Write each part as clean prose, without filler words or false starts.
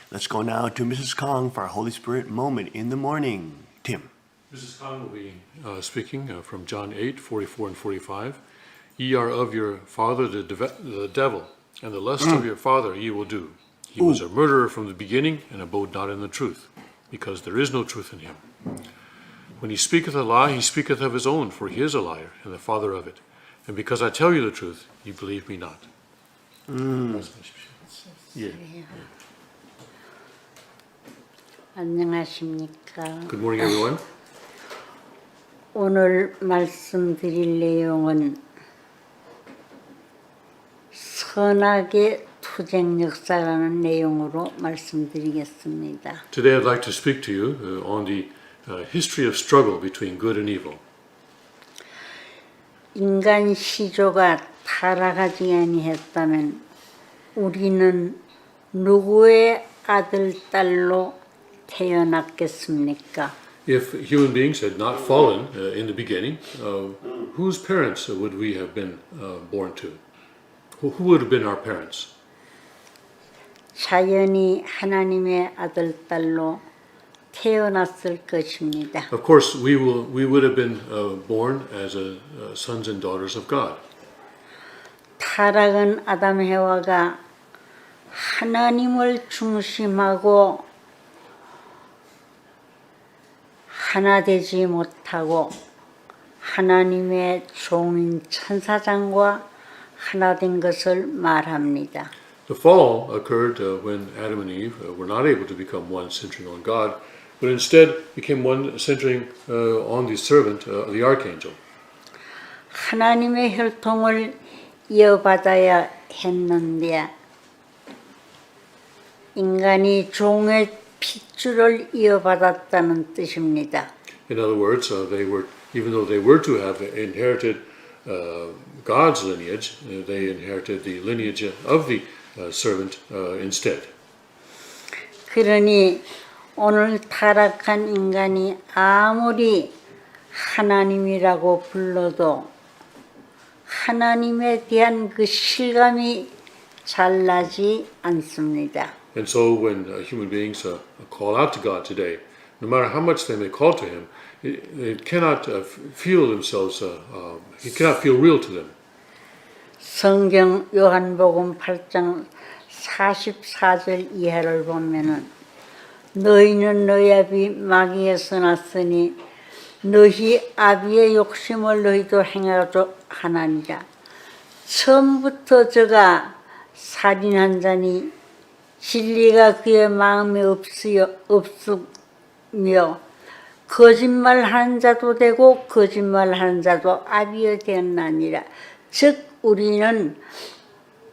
Let's go now to Mrs. Kong for our Holy Spirit moment in the morning. Tim. Mrs. Kong will be speaking from John 8, 44 and 45. Ye are of your father the devil, and the lust of your father ye will do. He was a murderer from the beginning, and abode not in the truth, because there is no truth in him. When he speaketh a lie, he speaketh of his own, for he is a liar, and the father of it. And because I tell you the truth, you believe me not. Yeah. 안녕하십니까. Good morning, everyone. 오늘 말씀드릴 내용은 선악의 투쟁 역사라는 내용으로 말씀드리겠습니다. Today I'd like to speak to you on the history of struggle between good and evil. 인간 시조가 타락하지 아니했다면 우리는 누구의 아들, 딸로 태어났겠습니까? If human beings had not fallen in the beginning, whose parents would we have been born to? Who would have been our parents? 자연히 하나님의 아들, 딸로 태어났을 것입니다. Of course, we would have been born as sons and daughters of God. 타락은 아담 해와가 하나님을 중심하고 하나 되지 못하고 하나님의 종인 천사장과 하나 된 것을 말합니다. The fall occurred when Adam and Eve were not able to become one centering on God, but instead became one centering on the servant, the archangel. 하나님의 혈통을 이어받아야 했는데 인간이 종의 핏줄을 이어받았다는 뜻입니다. In other words, even though they were to have inherited God's lineage, they inherited the lineage of the servant instead. 그러니 오늘 타락한 인간이 아무리 하나님이라고 불러도 하나님에 대한 그 실감이 잘 나지 않습니다. And so when human beings call out to God today, no matter how much they may call to Him, it cannot feel themselves, it cannot feel real to them. 성경 요한복음 8장 44절 이하를 보면은 너희는 너희 아비 마귀에서 났으니 너희 아비의 욕심을 너희도 행하도록 하나니라. 처음부터 저가 살인한 자니 진리가 그의 마음에 없으며 거짓말하는 자도 되고 거짓말하는 자도 아비여 되었나니라. 즉 우리는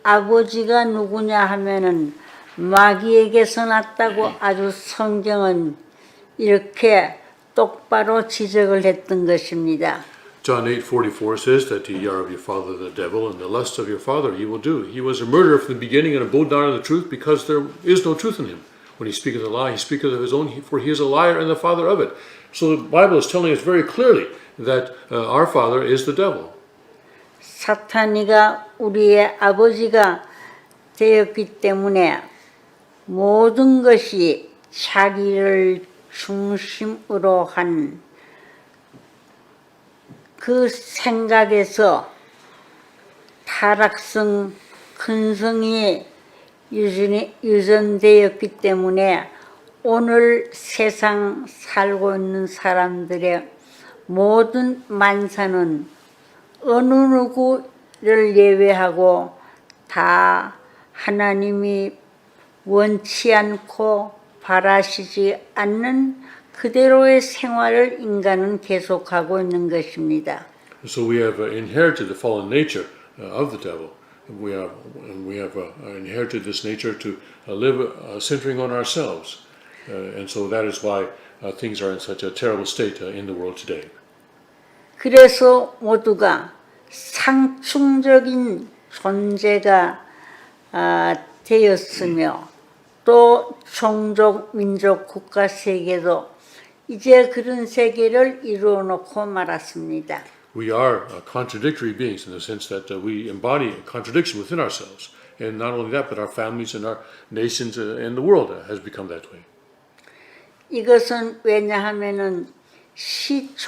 아버지가 누구냐 하면은 마귀에게서 났다고 아주 성경은 이렇게 똑바로 지적을 했던 것입니다. John 8:44 says that ye are of your father the devil, and the lust of your father ye will do. He was a murderer from the beginning, and abode not in the truth, because there is no truth in him. When he speaketh a lie, he speaketh of his own, for he is a liar and the father of it. So the Bible is telling us very clearly that our father is the devil. 사탄이가 우리의 아버지가 되었기 때문에 모든 것이 자기를 중심으로 한 그 생각에서 타락성 근성이 유전되었기 때문에 오늘 세상 살고 있는 사람들의 모든 만사는 어느 누구를 예외하고 다 하나님이 원치 않고 바라시지 않는 그대로의 생활을 인간은 계속하고 있는 것입니다. So we have inherited the fallen nature of the devil. We have inherited this nature to live centering on ourselves. And so that is why things are in such a terrible state in the world today. 그래서 모두가 상충적인 존재가 되었으며 또 종족, 민족, 국가, 세계도 이제 그런 세계를 이루어 놓고 말았습니다. We are contradictory beings in the sense that we embody a contradiction within ourselves. And not only that, but our families and our nations and the world has become that way. 이것은 왜냐하면은 시작이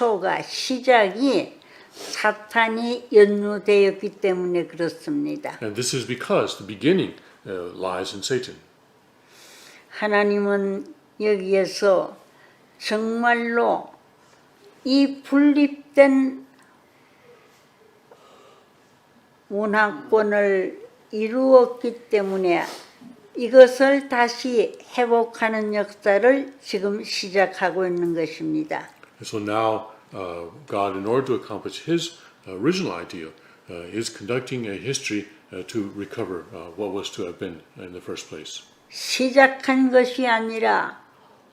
사탄이 연루되었기 때문에 그렇습니다. And this is because the beginning lies in Satan. 하나님은 여기에서 정말로 이 분립된 문화권을 이루었기 때문에 이것을 다시 회복하는 역사를 지금 시작하고 있는 것입니다. So now God, in order to accomplish His original idea, is conducting a history to recover what was to have been in the first place. 시작한 것이 아니라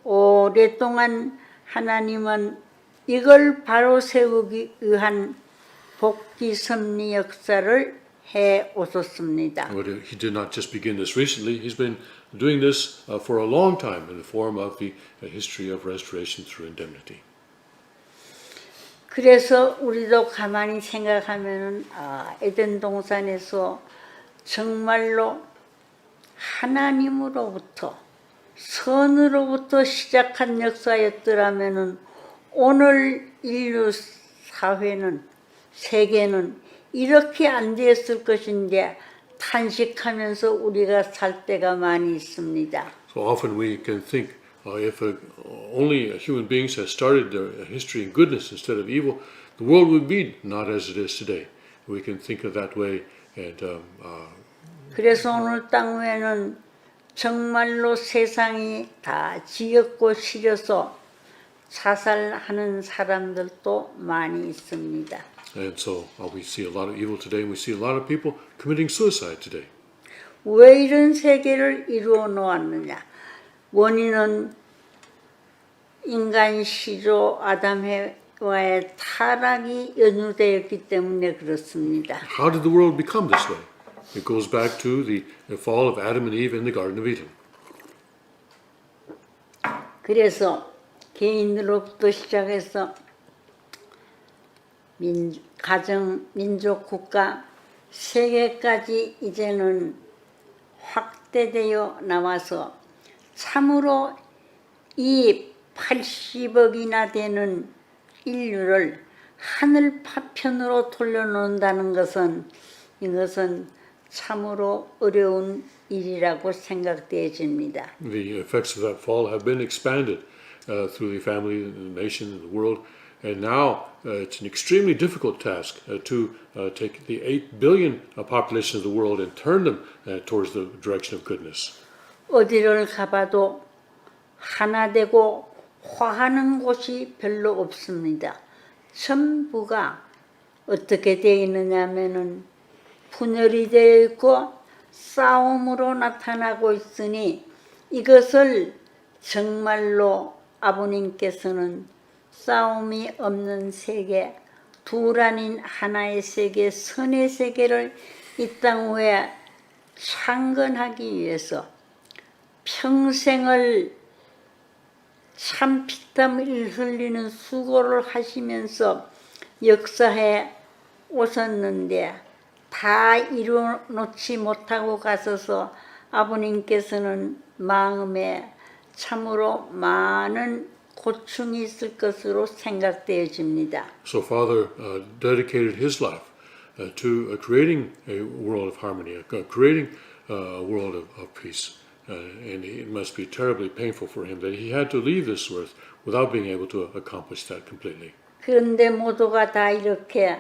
오랫동안 하나님은 이걸 바로 세우기 위한 복귀 섭리 역사를 해 오셨습니다. But He did not just begin this recently. He's been doing this for a long time in the form of the history of restoration through indemnity. 그래서 우리도 가만히 생각하면은 에덴 동산에서 정말로 하나님으로부터 선으로부터 시작한 역사였더라면은 오늘 인류 사회는 세계는 이렇게 안 되었을 것인데 탄식하면서 우리가 살 때가 많이 있습니다. So often we can think if only human beings had started their history in goodness instead of evil, the world would be not as it is today. We can think of that way, and 그래서 오늘 땅 위에는 정말로 세상이 다 지었고 시려서 자살하는 사람들도 많이 있습니다. and so we see a lot of evil today, and we see a lot of people committing suicide today. 왜 이런 세계를 이루어 놓았느냐? 원인은 인간 시조 아담과의 타락이 연루되었기 때문에 그렇습니다. How did the world become this way? It goes back to the fall of Adam and Eve in the Garden of Eden. 그래서 개인으로부터 시작해서 가정, 민족, 국가, 세계까지 이제는 확대되어 나와서 참으로 이 80억이나 되는 인류를 하늘 파편으로 돌려놓는다는 것은 이것은 참으로 어려운 일이라고 생각되어집니다. The effects of that fall have been expanded through the family, the nation, the world, and now it's an extremely difficult task to take the 8 billion population of the world and turn them towards the direction of goodness. 어디를 가봐도 하나 되고 화하는 곳이 별로 없습니다. 전부가 어떻게 되어 있느냐 하면은 분열이 되어 있고 싸움으로 나타나고 있으니 이것을 정말로 아버님께서는 싸움이 없는 세계, 둘 아닌 하나의 세계, 선의 세계를 이 땅 위에 창건하기 위해서 평생을 참 피땀을 흘리는 수고를 하시면서 역사해 오셨는데 다 이루어놓지 못하고 가셔서 아버님께서는 마음에 참으로 많은 고충이 있을 것으로 생각되어집니다. So Father dedicated his life to creating a world of harmony, creating a world of peace. And it must be terribly painful for him that he had to leave this earth without being able to accomplish that completely. 그런데 모두가 다 이렇게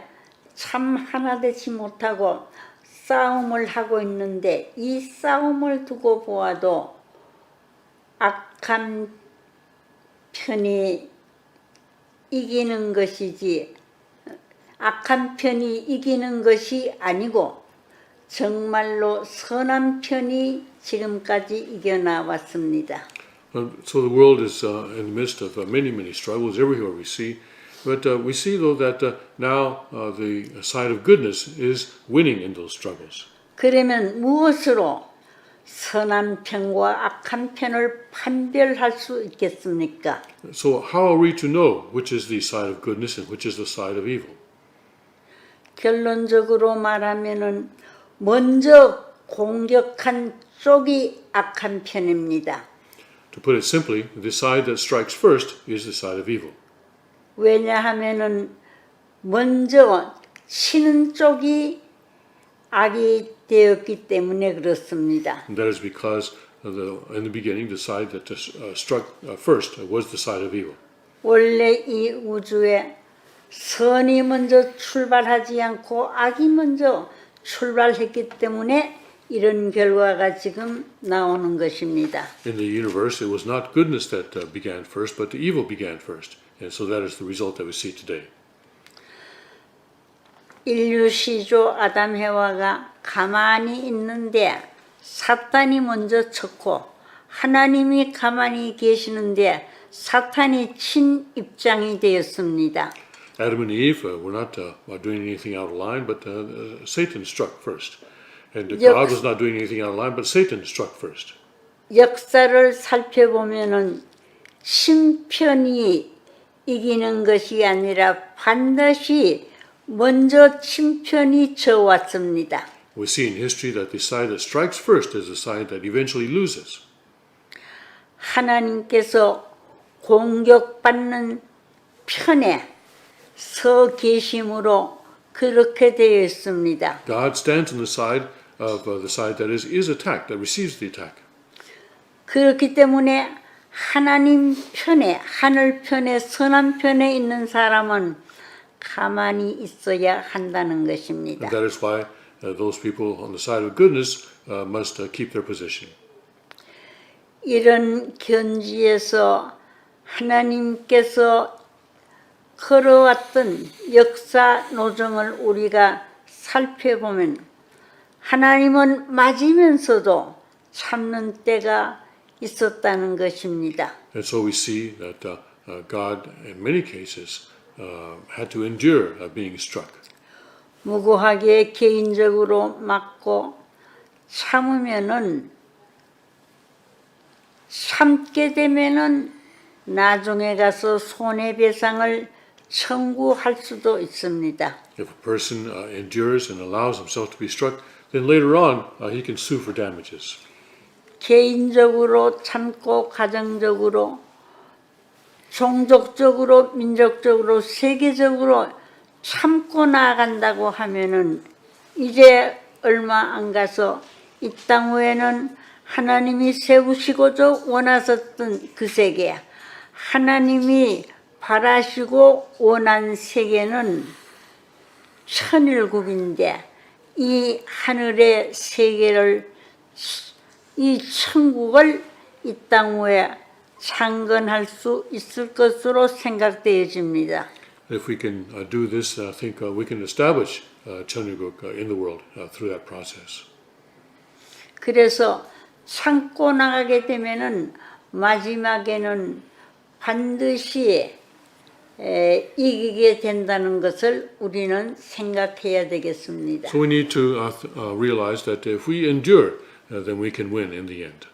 참 하나 되지 못하고 싸움을 하고 있는데 이 싸움을 두고 보아도 악한 편이 이기는 것이지 악한 편이 이기는 것이 아니고 정말로 선한 편이 지금까지 이겨나왔습니다. So the world is in the midst of many struggles everywhere we see. But we see, though, that now the side of goodness is winning in those struggles. 그러면 무엇으로 선한 편과 악한 편을 판별할 수 있겠습니까? So how are we to know which is the side of goodness and which is the side of evil? 결론적으로 말하면은 먼저 공격한 쪽이 악한 편입니다. To put it simply, the side that strikes first is the side of evil. 왜냐하면은 먼저 치는 쪽이 악이 되었기 때문에 그렇습니다. And that is because in the beginning, the side that struck first was the side of evil. 원래 이 우주에 선이 먼저 출발하지 않고 악이 먼저 출발했기 때문에 이런 결과가 지금 나오는 것입니다. In the universe, it was not goodness that began first, but the evil began first. And so that is the result that we see today. 인류 시조 아담 해와가 가만히 있는데 사탄이 먼저 쳤고 하나님이 가만히 계시는데 사탄이 친 입장이 되었습니다. Adam and Eve were not doing anything out of line, but Satan struck first. And God was not doing anything out of line, but Satan struck first. 역사를 살펴보면은 심편이 이기는 것이 아니라 반드시 먼저 심편이 져왔습니다. We see in history that the side that strikes first is the side that eventually loses. 하나님께서 공격받는 편에 서 계심으로 그렇게 되어 있습니다. God stands on the side of the side that is attacked, that receives the attack. 그렇기 때문에 하나님 편에, 하늘 편에, 선한 편에 있는 사람은 가만히 있어야 한다는 것입니다. And that is why those people on the side of goodness must keep their position. 이런 견지에서 하나님께서 걸어왔던 역사 노정을 우리가 살펴보면 하나님은 맞으면서도 참는 때가 있었다는 것입니다. And so we see that God, in many cases, had to endure being struck. 무고하게 개인적으로 맞고 참으면은 참게 되면은 나중에 가서 손해배상을 청구할 수도 있습니다. If a person endures and allows himself to be struck, then later on he can sue for damages. 개인적으로 참고 가정적으로 종족적으로 민족적으로 세계적으로 참고 나아간다고 하면은 이제 얼마 안 가서 이 땅 위에는 하나님이 세우시고자 원하셨던 그 세계, 하나님이 바라시고 원한 세계는 천일국인데 이 하늘의 세계를, 이 천국을 이 땅 위에 창건할 수 있을 것으로 생각되어집니다. If we can do this, I think we can establish Cheongguk in the world through that process. 그래서 참고 나가게 되면은 마지막에는 반드시 이기게 된다는 것을 우리는 생각해야 되겠습니다. So we need to realize that if we endure, then we can win in the end.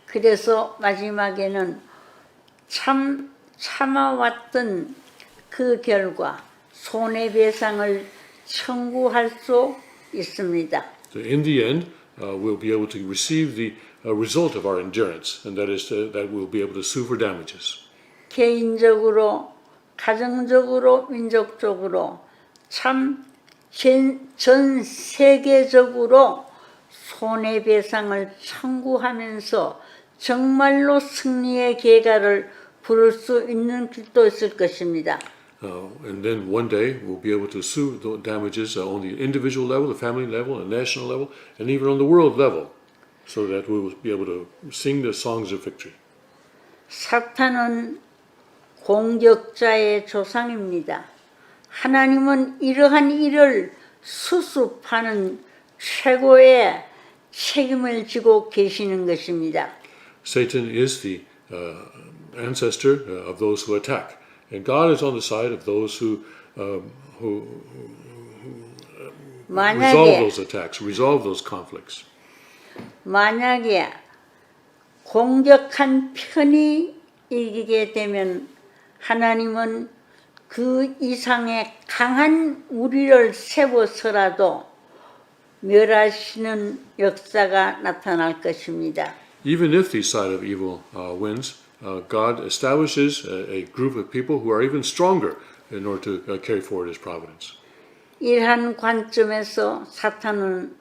그래서 마지막에는 참아왔던 그 결과 손해배상을 청구할 수 있습니다. So in the end, we'll be able to receive the result of our endurance, and that is that we'll be able to sue for damages. 개인적으로, 가정적으로, 민족적으로 참 전 세계적으로 손해배상을 청구하면서 정말로 승리의 계가를 부를 수 있는 길도 있을 것입니다. And then one day we'll be able to sue the damages on the individual level, the family level, the national level, and even on the world level, so that we will be able to sing the songs of victory. 사탄은 공격자의 조상입니다. 하나님은 이러한 일을 수습하는 최고의 책임을 지고 계시는 것입니다. Satan is the ancestor of those who attack, and God is on the side of those who resolve those attacks, resolve those conflicts. 만약에 공격한 편이 이기게 되면 하나님은 그 이상의 강한 무리를 세워서라도 멸하시는 역사가 나타날 것입니다. Even if the side of evil wins, God establishes a group of people who are even stronger in order to carry forward His providence. 이러한 관점에서 사탄은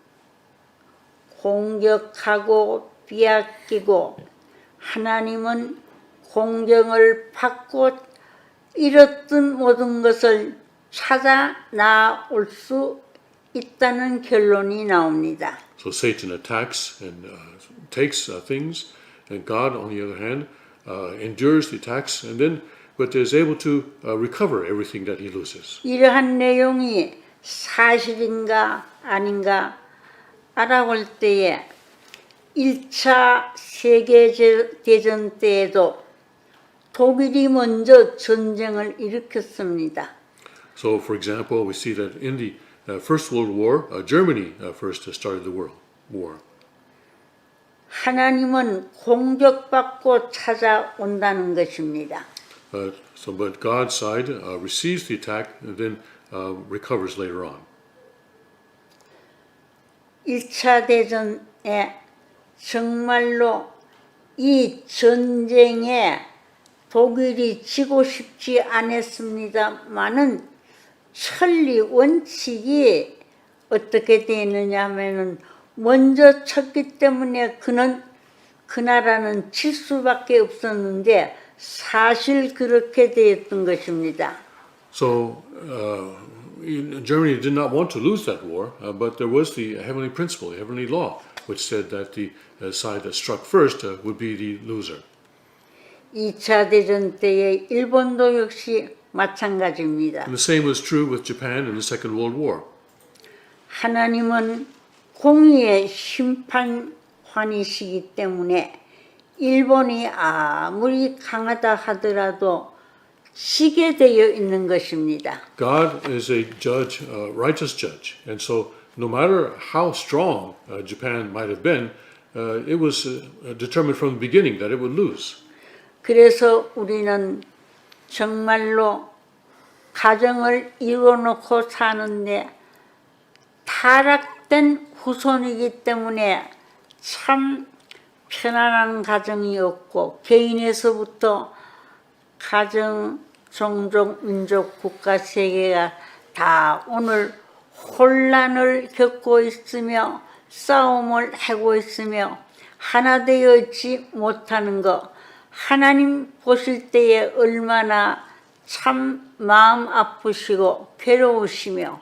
공격하고 빼앗기고 하나님은 공경을 받고 잃었던 모든 것을 찾아 나올 수 있다는 결론이 나옵니다. So Satan attacks and takes things, and God, on the other hand, endures the attacks, and then but is able to recover everything that he loses. 이러한 내용이 사실인가 아닌가 알아볼 때에 1차 세계대전 때에도 독일이 먼저 전쟁을 일으켰습니다. So, for example, we see that in the First World War, Germany first started the world war. 하나님은 공격받고 찾아온다는 것입니다. But God's side receives the attack and then recovers later on. 1차 대전에 정말로 이 전쟁에 독일이 지고 싶지 않았습니다만은 천리 원칙이 어떻게 되느냐 하면은 먼저 쳤기 때문에 그 나라는 칠 수밖에 없었는데 사실 그렇게 되었던 것입니다. So Germany did not want to lose that war, but there was the heavenly principle, the heavenly law, which said that the side that struck first would be the loser. 2차 대전 때의 일본도 역시 마찬가지입니다. And the same was true with Japan in the Second World War. 하나님은 공의의 심판관이시기 때문에 일본이 아무리 강하다 하더라도 지게 되어 있는 것입니다. God is a judge, righteous judge, and so no matter how strong Japan might have been, it was determined from the beginning that it would lose. 그래서 우리는 정말로 가정을 이루어놓고 사는데 타락된 후손이기 때문에 참 편안한 가정이 없고 개인에서부터 가정, 종족, 민족, 국가, 세계가 다 오늘 혼란을 겪고 있으며 싸움을 하고 있으며 하나 되어 있지 못하는 것 하나님 보실 때에 얼마나 참 마음 아프시고 괴로우시며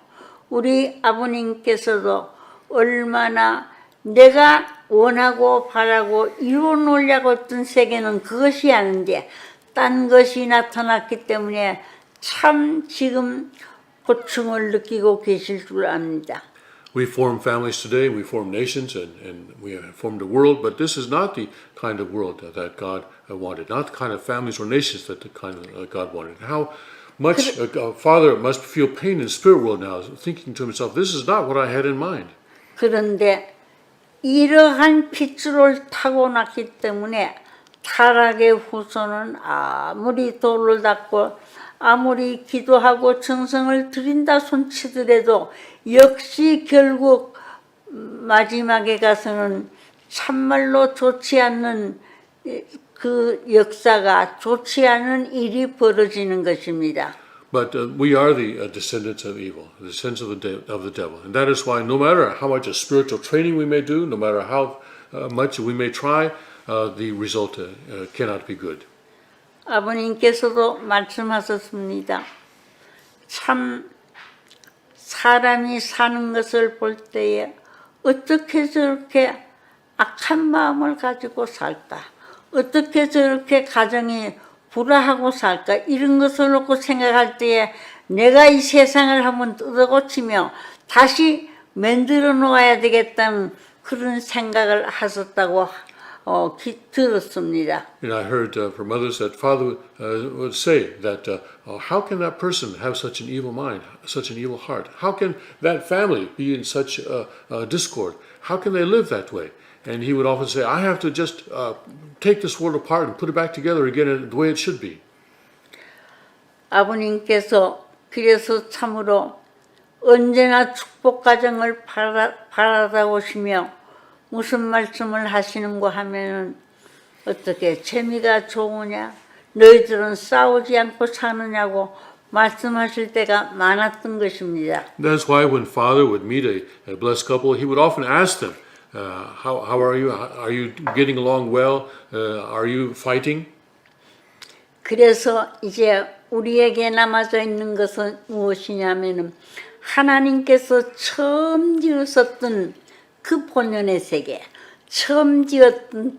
우리 아버님께서도 얼마나 내가 원하고 바라고 이루어 놓으려고 했던 세계는 그것이 아닌데 딴 것이 나타났기 때문에 참 지금 고충을 느끼고 계실 줄 압니다. We form families today, we form nations, and we have formed a world, but this is not the kind of world that God wanted, not the kind of families or nations that the kind of God wanted. How much a father must feel pain in the spirit world now, thinking to himself, this is not what I had in mind. 그런데 이러한 핏줄을 타고났기 때문에 타락의 후손은 아무리 돌을 닦고 아무리 기도하고 정성을 들인다 손치더라도 역시 결국 마지막에 가서는 참말로 좋지 않는 그 역사가 좋지 않은 일이 벌어지는 것입니다. But we are the descendants of evil, the descendants of the devil. And that is why no matter how much spiritual training we may do, no matter how much we may try, the result cannot be good. 아버님께서도 말씀하셨습니다. 참 사람이 사는 것을 볼 때에 어떻게 저렇게 악한 마음을 가지고 살까? 어떻게 저렇게 가정이 불화하고 살까? 이런 것을 놓고 생각할 때에 내가 이 세상을 한번 뜯어고치며 다시 만들어 놓아야 되겠다는 그런 생각을 하셨다고 들었습니다. And I heard from others that Father would say that how can that person have such an evil mind, such an evil heart? How can that family be in such discord? How can they live that way? And he would often say, I have to just take this world apart and put it back together again the way it should be. 아버님께서 그래서 참으로 언제나 축복 가정을 바라다 오시며 무슨 말씀을 하시는고 하면은 어떻게 재미가 좋으냐? 너희들은 싸우지 않고 사느냐고 말씀하실 때가 많았던 것입니다. That's why when Father would meet a blessed couple, he would often ask them, how are you? Are you getting along well? Are you fighting? 그래서 이제 우리에게 남아져 있는 것은 무엇이냐면은 하나님께서 처음 지으셨던 그 본연의 세계, 처음 지었던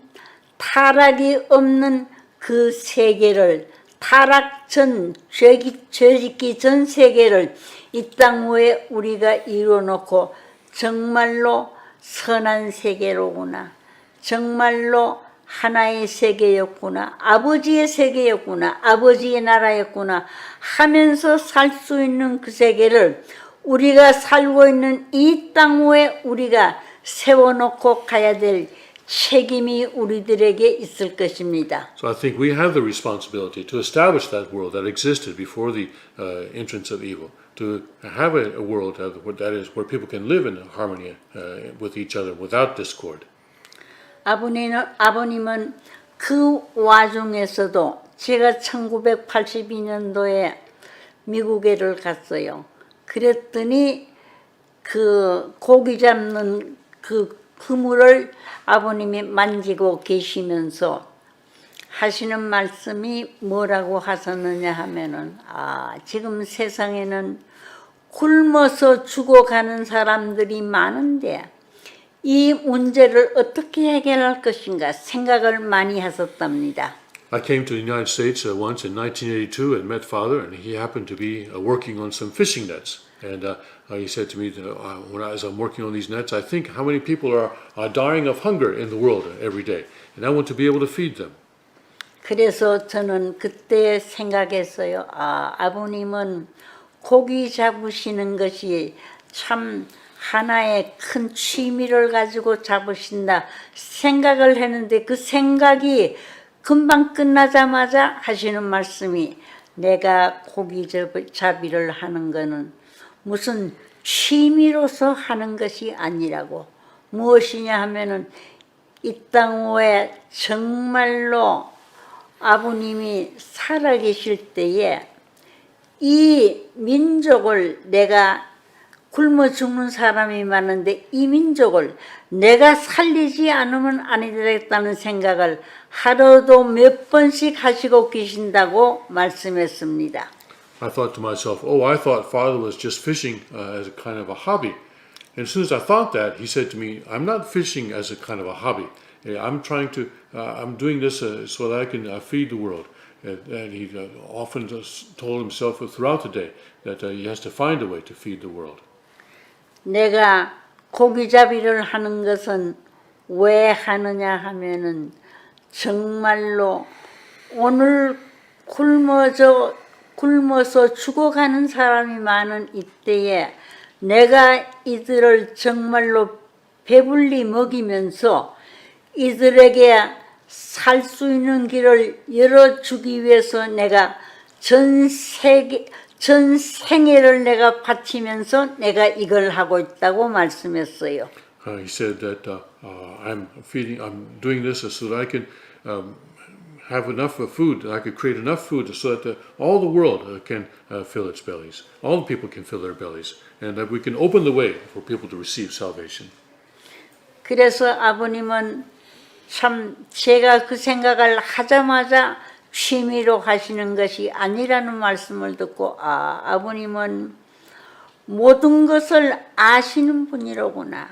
타락이 없는 그 세계를 타락 전, 죄 짓기 전 세계를 이 땅 위에 우리가 이루어놓고 정말로 선한 세계로구나. 정말로 하나의 세계였구나. 아버지의 세계였구나. 아버지의 나라였구나 하면서 살 수 있는 그 세계를 우리가 살고 있는 이 땅 위에 우리가 세워놓고 가야 될 책임이 우리들에게 있을 것입니다. So I think we have the responsibility to establish that world that existed before the entrance of evil, to have a world that is where people can live in harmony with each other without discord. 아버님은 그 와중에서도 제가 1982년도에 미국에를 갔어요. 그랬더니 그 고기 잡는 그 그물을 아버님이 만지고 계시면서 하시는 말씀이 뭐라고 하셨느냐 하면은 지금 세상에는 굶어서 죽어가는 사람들이 많은데 이 문제를 어떻게 해결할 것인가 생각을 많이 하셨답니다. I came to the United States once in 1982 and met Father, and he happened to be working on some fishing nets. And he said to me, as I'm working on these nets, I think how many people are dying of hunger in the world every day, and I want to be able to feed them. 그래서 저는 그때 생각했어요. 아버님은 고기 잡으시는 것이 참 하나의 큰 취미를 가지고 잡으신다 생각을 했는데 그 생각이 금방 끝나자마자 하시는 말씀이 내가 고기 잡이를 하는 거는 무슨 취미로서 하는 것이 아니라고 무엇이냐 하면은 이 땅 위에 정말로 아버님이 살아계실 때에 이 민족을 내가 굶어 죽는 사람이 많은데 이 민족을 내가 살리지 않으면 아니 되겠다는 생각을 하루도 몇 번씩 하시고 계신다고 말씀했습니다. I thought to myself, I thought Father was just fishing as a kind of a hobby. And as soon as I thought that, he said to me, I'm not fishing as a kind of a hobby. I'm doing this so that I can feed the world. And he often told himself throughout the day that he has to find a way to feed the world. 내가 고기잡이를 하는 것은 왜 하느냐 하면은 정말로 오늘 굶어서 죽어가는 사람이 많은 이때에 내가 이들을 정말로 배불리 먹이면서 이들에게 살 수 있는 길을 열어주기 위해서 내가 전 생애를 내가 바치면서 내가 이걸 하고 있다고 말씀했어요. He said that I'm doing this so that I can have enough food, I could create enough food so that all the world can fill its bellies. All the people can fill their bellies, and that we can open the way for people to receive salvation. 그래서 아버님은 참 제가 그 생각을 하자마자 취미로 하시는 것이 아니라는 말씀을 듣고 아버님은 모든 것을 아시는 분이로구나.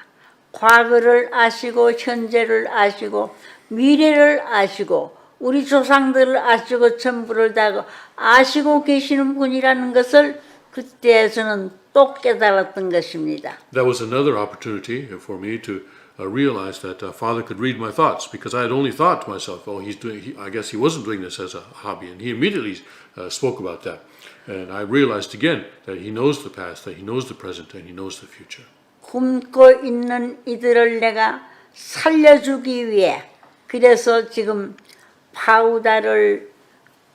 과거를 아시고 현재를 아시고 미래를 아시고 우리 조상들을 아시고 전부를 다 아시고 계시는 분이라는 것을 그때 저는 또 깨달았던 것입니다. That was another opportunity for me to realize that Father could read my thoughts, because I had only thought to myself, I guess he wasn't doing this as a hobby, and he immediately spoke about that. And I realized again that he knows the past, that he knows the present, and he knows the future. 굶고 있는 이들을 내가 살려주기 위해 그래서 지금 파우다를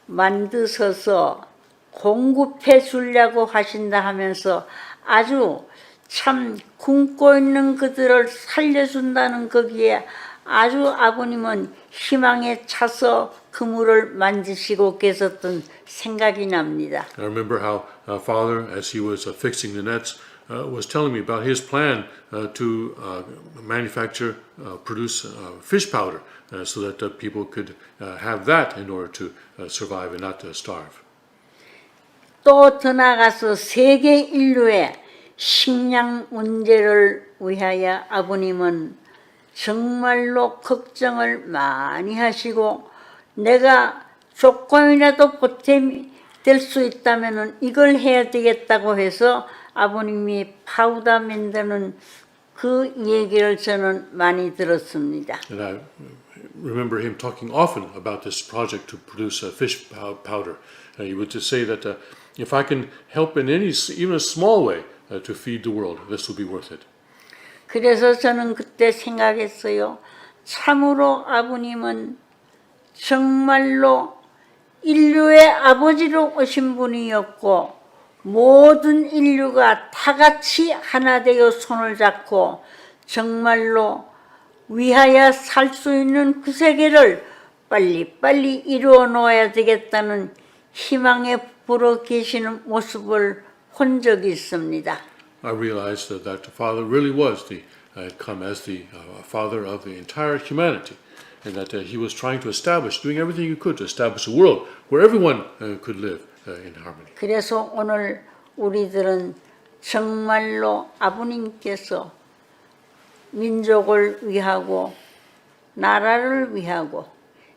만드셔서 공급해 주려고 하신다 하면서 아주 참 굶고 있는 그들을 살려준다는 거기에 아주 아버님은 희망에 차서 그물을 만지시고 계셨던 생각이 납니다. I remember how Father, as he was fixing the nets, was telling me about his plan to manufacture, produce fish powder so that people could have that in order to survive and not starve. 또 더 나아가서 세계 인류의 식량 문제를 위하여 아버님은 정말로 걱정을 많이 하시고 내가 조금이라도 보탬이 될 수 있다면 이걸 해야 되겠다고 해서 아버님이 파우더 만드는 그 얘기를 저는 많이 들었습니다. And I remember him talking often about this project to produce fish powder. He would just say that if I can help in any, even a small way, to feed the world, this will be worth it. 그래서 저는 그때 생각했어요. 참으로 아버님은 정말로 인류의 아버지로 오신 분이었고 모든 인류가 다 같이 하나 되어 손을 잡고 정말로 위하여 살 수 있는 그 세계를 빨리빨리 이루어 놓아야 되겠다는 희망에 불어 계시는 모습을 본 적이 있습니다. I realized that Father really was had come as the Father of the entire humanity, and that he was trying to establish, doing everything he could to establish a world where everyone could live in harmony. 그래서 오늘 우리들은 정말로 아버님께서 민족을 위하고 나라를 위하고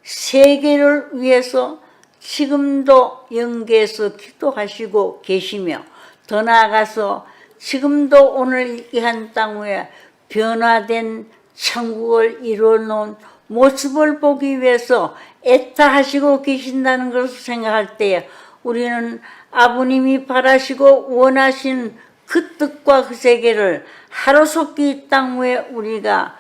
세계를 위해서 지금도 영계에서 기도하시고 계시며 더 나아가서 지금도 오늘 이 한 땅 위에 변화된 천국을 이루어 놓은 모습을 보기 위해서 애타하시고 계신다는 것을 생각할 때 우리는 아버님이 바라시고 원하신 그 뜻과 그 세계를 하루속히 이 땅 위에 우리가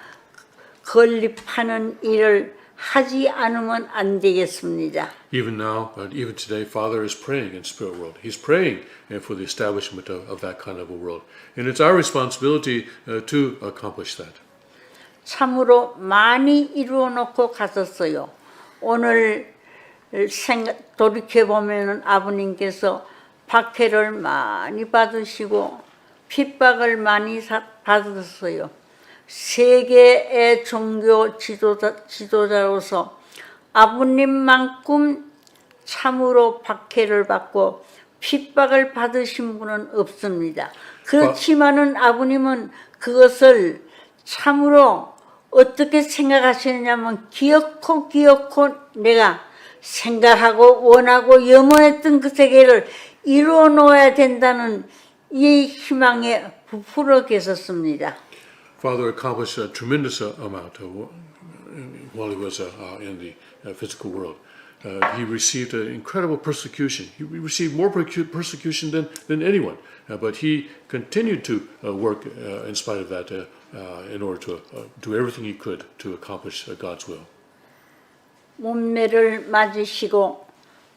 건립하는 일을 하지 않으면 안 되겠습니다. Even now, even today, Father is praying in spirit world. He's praying for the establishment of that kind of a world. And it's our responsibility to accomplish that. 참으로 많이 이루어 놓고 갔었어요. 오늘 돌이켜보면 아버님께서 박해를 많이 받으시고 핍박을 많이 받으셨어요. 세계의 종교 지도자로서 아버님만큼 참으로 박해를 받고 핍박을 받으신 분은 없습니다. 그렇지만은 아버님은 그것을 참으로 어떻게 생각하시느냐면 기어코 내가 생각하고 원하고 염원했던 그 세계를 이루어 놓아야 된다는 이 희망에 부풀어 계셨습니다. Father accomplished a tremendous amount while he was in the physical world. He received incredible persecution. He received more persecution than anyone. But he continued to work in spite of that in order to do everything he could to accomplish God's will. 문매를 맞으시고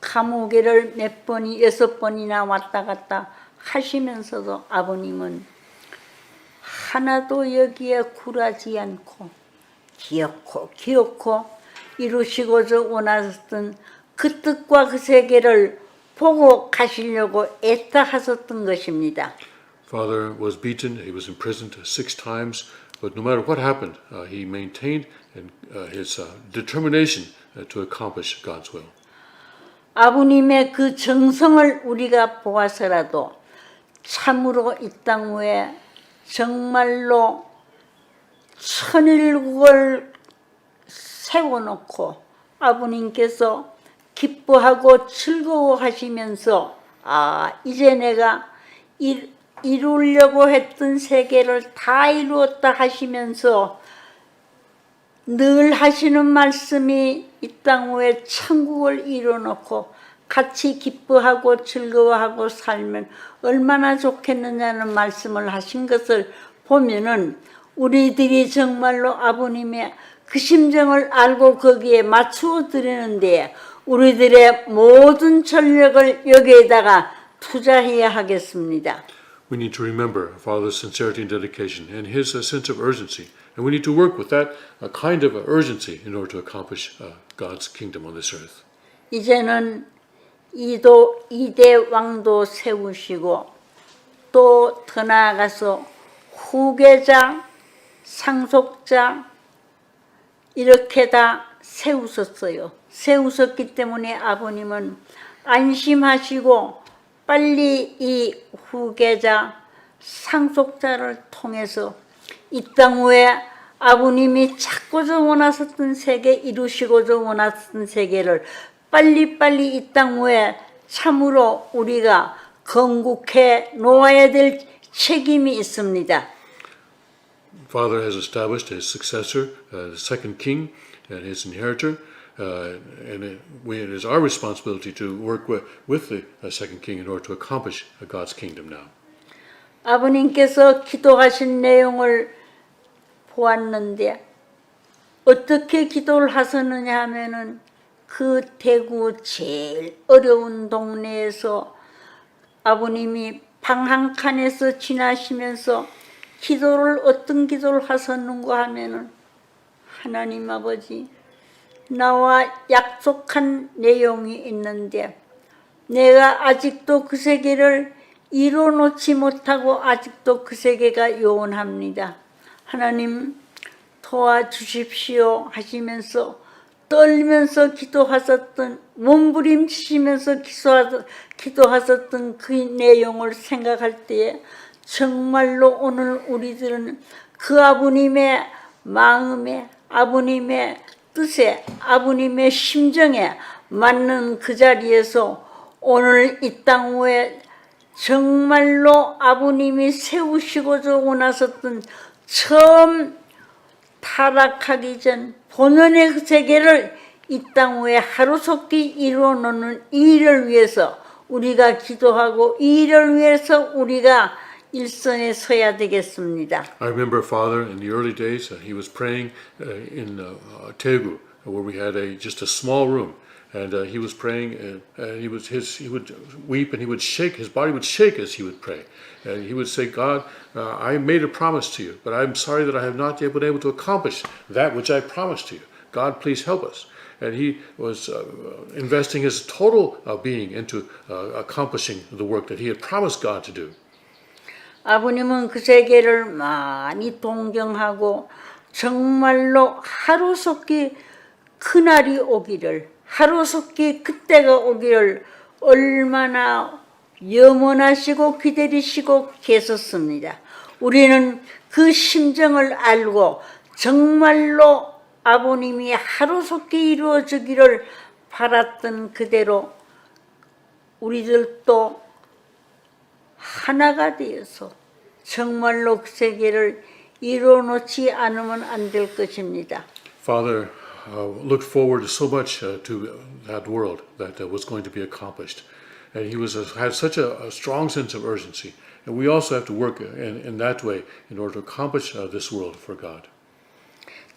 감옥에를 몇 번이 6번이나 왔다 갔다 하시면서도 아버님은 하나도 여기에 굴하지 않고 기어코 이루시고자 원하셨던 그 뜻과 그 세계를 보고 가시려고 애타하셨던 것입니다. Father was beaten. He was imprisoned 6 times. But no matter what happened, he maintained his determination to accomplish God's will. 아버님의 그 정성을 우리가 보아서라도 참으로 이 땅 위에 정말로 천일국을 세워놓고 아버님께서 기뻐하고 즐거워하시면서 이제 내가 이루려고 했던 세계를 다 이루었다 하시면서 늘 하시는 말씀이 이 땅 위에 천국을 이루어놓고 같이 기뻐하고 즐거워하고 살면 얼마나 좋겠느냐는 말씀을 하신 것을 보면은 우리들이 정말로 아버님의 그 심정을 알고 거기에 맞추어 드리는데 우리들의 모든 전력을 여기에다가 투자해야 하겠습니다. We need to remember Father's sincerity and dedication and his sense of urgency. And we need to work with that kind of urgency in order to accomplish God's kingdom on this earth. 이제는 이대 왕도 세우시고 또 더 나아가서 후계자, 상속자 이렇게 다 세우셨어요. 세우셨기 때문에 아버님은 안심하시고 빨리 이 후계자, 상속자를 통해서 이 땅 위에 아버님이 찾고자 원하셨던 세계, 이루시고자 원하셨던 세계를 빨리빨리 이 땅 위에 참으로 우리가 건국해 놓아야 될 책임이 있습니다. Father has established his successor, the second king, and his inheritor, and it is our responsibility to work with the second king in order to accomplish God's kingdom now. 아버님께서 기도하신 내용을 보았는데 어떻게 기도를 하셨느냐 하면은 그 대구 제일 어려운 동네에서 아버님이 방 한 칸에서 지나시면서 기도를 어떤 기도를 하셨는가 하면은 하나님 아버지 나와 약속한 내용이 있는데 내가 아직도 그 세계를 이뤄놓지 못하고 아직도 그 세계가 요원합니다. 하나님 도와주십시오 하시면서 떨면서 기도하셨던 몸부림치시면서 기도하셨던 그 내용을 생각할 때에 정말로 오늘 우리들은 그 아버님의 마음에 아버님의 뜻에 아버님의 심정에 맞는 그 자리에서 오늘 이 땅 위에 정말로 아버님이 세우시고자 원하셨던 처음 타락하기 전 본연의 그 세계를 이 땅 위에 하루속히 이루어놓는 이 일을 위해서 우리가 기도하고 이 일을 위해서 우리가 일선에 서야 되겠습니다. I remember Father in the early days, he was praying in Daegu, where we had just a small room. And he was praying, and he would weep, and he would shake. His body would shake as he would pray. And he would say, "God, I made a promise to you, but I'm sorry that I have not yet been able to accomplish that which I promised to you. God, please help us." And he was investing his total being into accomplishing the work that he had promised God to do. 아버님은 그 세계를 많이 동경하고 정말로 하루속히 그날이 오기를 하루속히 그때가 오기를 얼마나 염원하시고 기다리시고 계셨습니다. 우리는 그 심정을 알고 정말로 아버님이 하루속히 이루어지기를 바랐던 그대로 우리들도 하나가 되어서 정말로 그 세계를 이루어놓지 않으면 안 될 것입니다. Father looked forward so much to that world that was going to be accomplished. And he had such a strong sense of urgency. And we also have to work in that way in order to accomplish this world for God.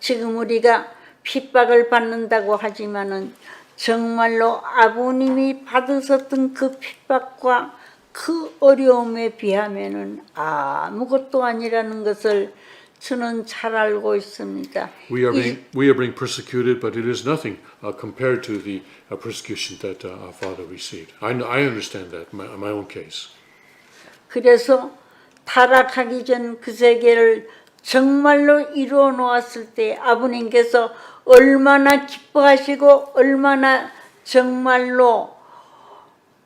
지금 우리가 핍박을 받는다고 하지만은 정말로 아버님이 받으셨던 그 핍박과 그 어려움에 비하면은 아무것도 아니라는 것을 저는 잘 알고 있습니다. We are being persecuted, but it is nothing compared to the persecution that our Father received. I understand that in my own case. 그래서 타락하기 전 그 세계를 정말로 이루어 놓았을 때 아버님께서 얼마나 기뻐하시고 얼마나 정말로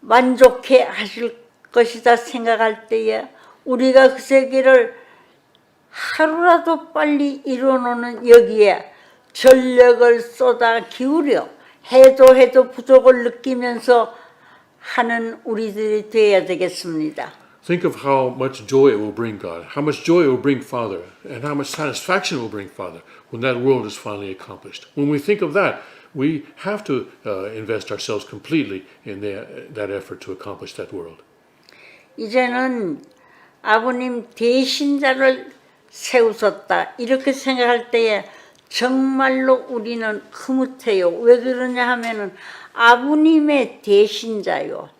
만족해 하실 것이다 생각할 때에 우리가 그 세계를 하루라도 빨리 이루어놓는 여기에 전력을 쏟아 기울여 해도 부족을 느끼면서 하는 우리들이 되어야 되겠습니다. Think of how much joy it will bring God, how much joy it will bring Father, and how much satisfaction it will bring Father when that world is finally accomplished. When we think of that, we have to invest ourselves completely in that effort to accomplish that world. 이제는 아버님 대신자를 세우셨다 이렇게 생각할 때에 정말로 우리는 흐뭇해요. 왜 그러냐 하면은 아버님의 대신자요.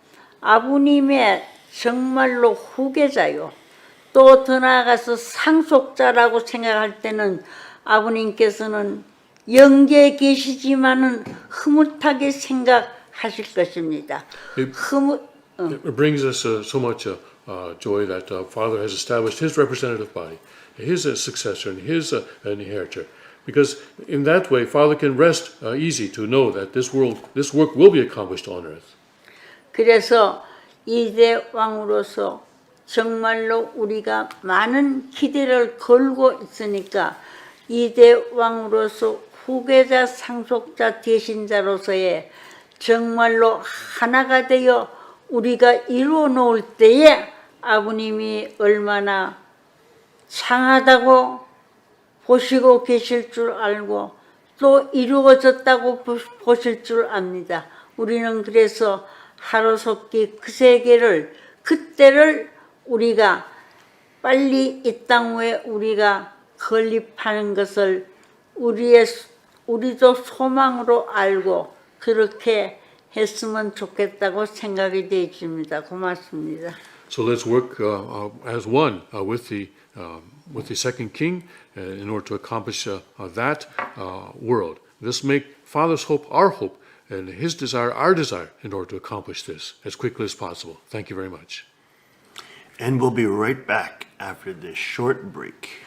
아버님의 정말로 후계자요. 또 더 나아가서 상속자라고 생각할 때는 아버님께서는 영계에 계시지만은 흐뭇하게 생각하실 것입니다. It brings us so much joy that Father has established His representative body, His successor, and His inheritor. Because in that way, Father can rest easy to know that this work will be accomplished on earth. 그래서 이대 왕으로서 정말로 우리가 많은 기대를 걸고 있으니까 이대 왕으로서 후계자, 상속자, 대신자로서의 정말로 하나가 되어 우리가 이루어 놓을 때에 아버님이 얼마나 상하다고 보시고 계실 줄 알고 또 이루어졌다고 보실 줄 압니다. 우리는 그래서 하루속히 그 세계를 그때를 우리가 빨리 이 땅 위에 우리가 건립하는 것을 우리도 소망으로 알고 그렇게 했으면 좋겠다고 생각이 되어집니다. 고맙습니다. So let's work as one with the second king in order to accomplish that world. Let's make Father's hope our hope and His desire our desire in order to accomplish this as quickly as possible. Thank you very much. And we'll be right back after this short break.